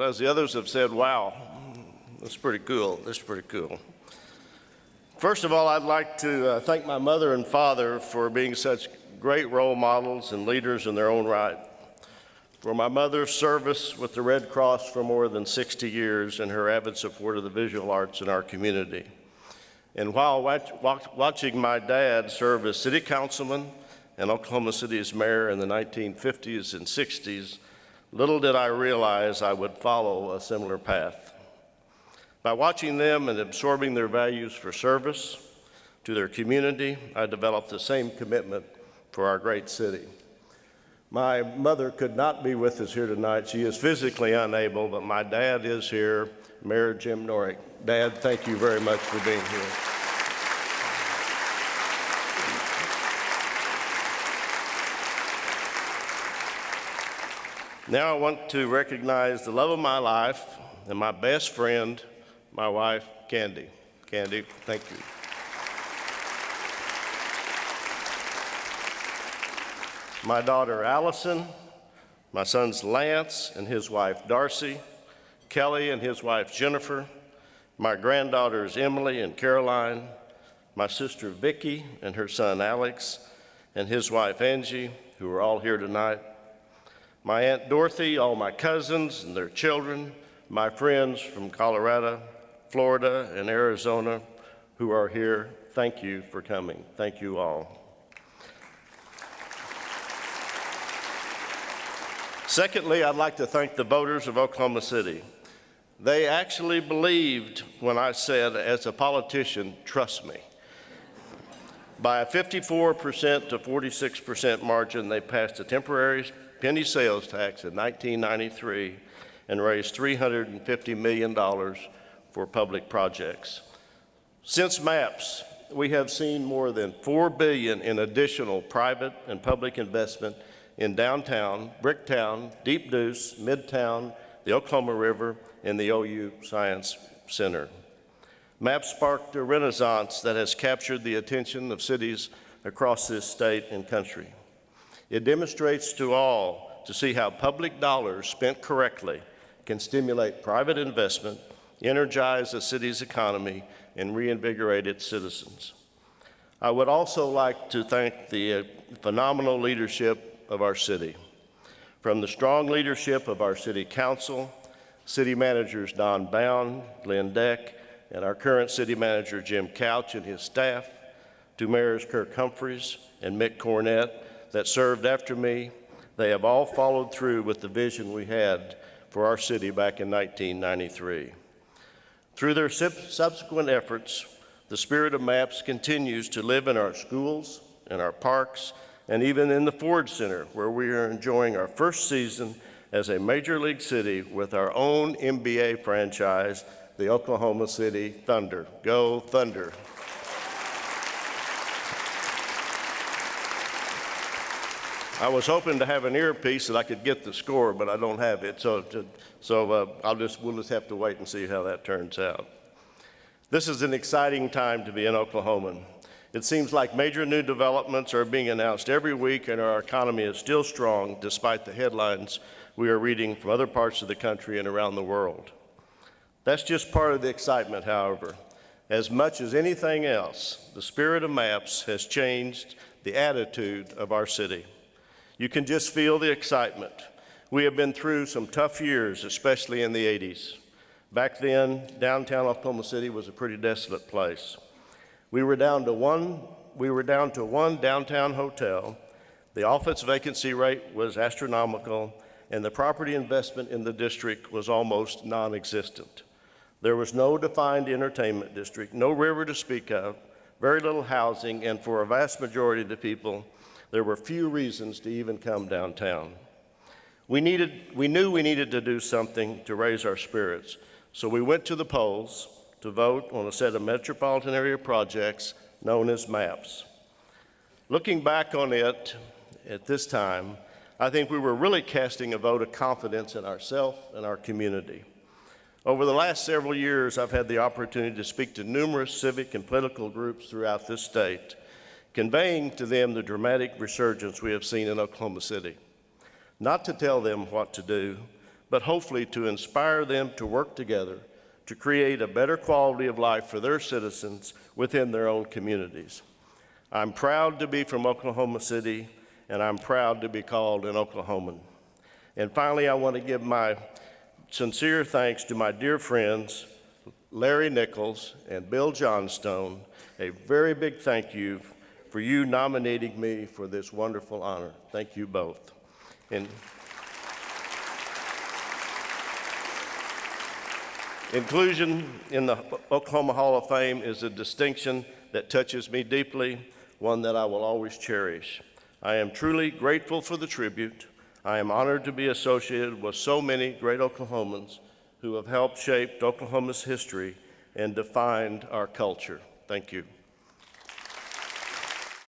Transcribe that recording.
as the others have said, wow, that's pretty cool. That's pretty cool. First of all, I'd like to thank my mother and father for being such great role models and leaders in their own right. For my mother's service with the Red Cross for more than 60 years and her avid support of the visual arts in our community. And while watching my dad serve as city councilman and Oklahoma City's mayor in the 1950s and 60s, little did I realize I would follow a similar path. By watching them and absorbing their values for service to their community, I developed the same commitment for our great city. My mother could not be with us here tonight. She is physically unable, but my dad is here, Mayor Jim Norick. Dad, thank you very much for being here. Now I want to recognize the love of my life and my best friend, my wife, Candy. Candy, thank you. My daughter, Allison, my sons, Lance and his wife, Darcy, Kelly and his wife, Jennifer, my granddaughters, Emily and Caroline, my sister, Vicki, and her son, Alex, and his wife, Angie, who are all here tonight, my Aunt Dorothy, all my cousins and their children, my friends from Colorado, Florida, and Arizona who are here, thank you for coming. Thank you all. Secondly, I'd like to thank the voters of Oklahoma City. They actually believed when I said, as a politician, trust me. By a 54% to 46% margin, they passed a temporary penny sales tax in 1993 and raised $350 million for public projects. Since MAPS, we have seen more than $4 billion in additional private and public investment in downtown, Bricktown, Deep Deuce, Midtown, the Oklahoma River, and the OU Science Center. MAPS sparked a renaissance that has captured the attention of cities across this state and country. It demonstrates to all to see how public dollars spent correctly can stimulate private investment, energize a city's economy, and reinvigorate its citizens. I would also like to thank the phenomenal leadership of our city. From the strong leadership of our city council, city managers Don Bound, Glenn Deck, and our current city manager Jim Couch and his staff, to mayors Kirk Humphreys and Mick Cornett that served after me, they have all followed through with the vision we had for our city back in 1993. Through their subsequent efforts, the spirit of MAPS continues to live in our schools, in our parks, and even in the Ford Center, where we are enjoying our first season as a major league city with our own NBA franchise, the Oklahoma City Thunder. Go Thunder. I was hoping to have an earpiece that I could get the score, but I don't have it, so we'll just have to wait and see how that turns out. This is an exciting time to be an Oklahoman. It seems like major new developments are being announced every week, and our economy is still strong despite the headlines we are reading from other parts of the country and around the world. That's just part of the excitement, however. As much as anything else, the spirit of MAPS has changed the attitude of our city. You can just feel the excitement. We have been through some tough years, especially in the 80s. Back then, downtown Oklahoma City was a pretty desolate place. We were down to one downtown hotel. The office vacancy rate was astronomical, and the property investment in the district was almost non-existent. There was no defined entertainment district, no river to speak of, very little housing, and for a vast majority of the people, there were few reasons to even come downtown. We knew we needed to do something to raise our spirits, so we went to the polls to vote on a set of metropolitan area projects known as MAPS. Looking back on it at this time, I think we were really casting a vote of confidence in ourselves and our community. Over the last several years, I've had the opportunity to speak to numerous civic and political groups throughout this state, conveying to them the dramatic resurgence we have seen in Oklahoma City. Not to tell them what to do, but hopefully to inspire them to work together to create a better quality of life for their citizens within their own communities. I'm proud to be from Oklahoma City, and I'm proud to be called an Oklahoman. And finally, I want to give my sincere thanks to my dear friends, Larry Nichols and Bill Johnstone. A very big thank you for you nominating me for this wonderful honor. Thank you both. Inclusion in the Oklahoma Hall of Fame is a distinction that touches me deeply, one that I will always cherish. I am truly grateful for the tribute. I am honored to be associated with so many great Oklahomans who have helped shape Oklahoma's history and defined our culture. Thank you.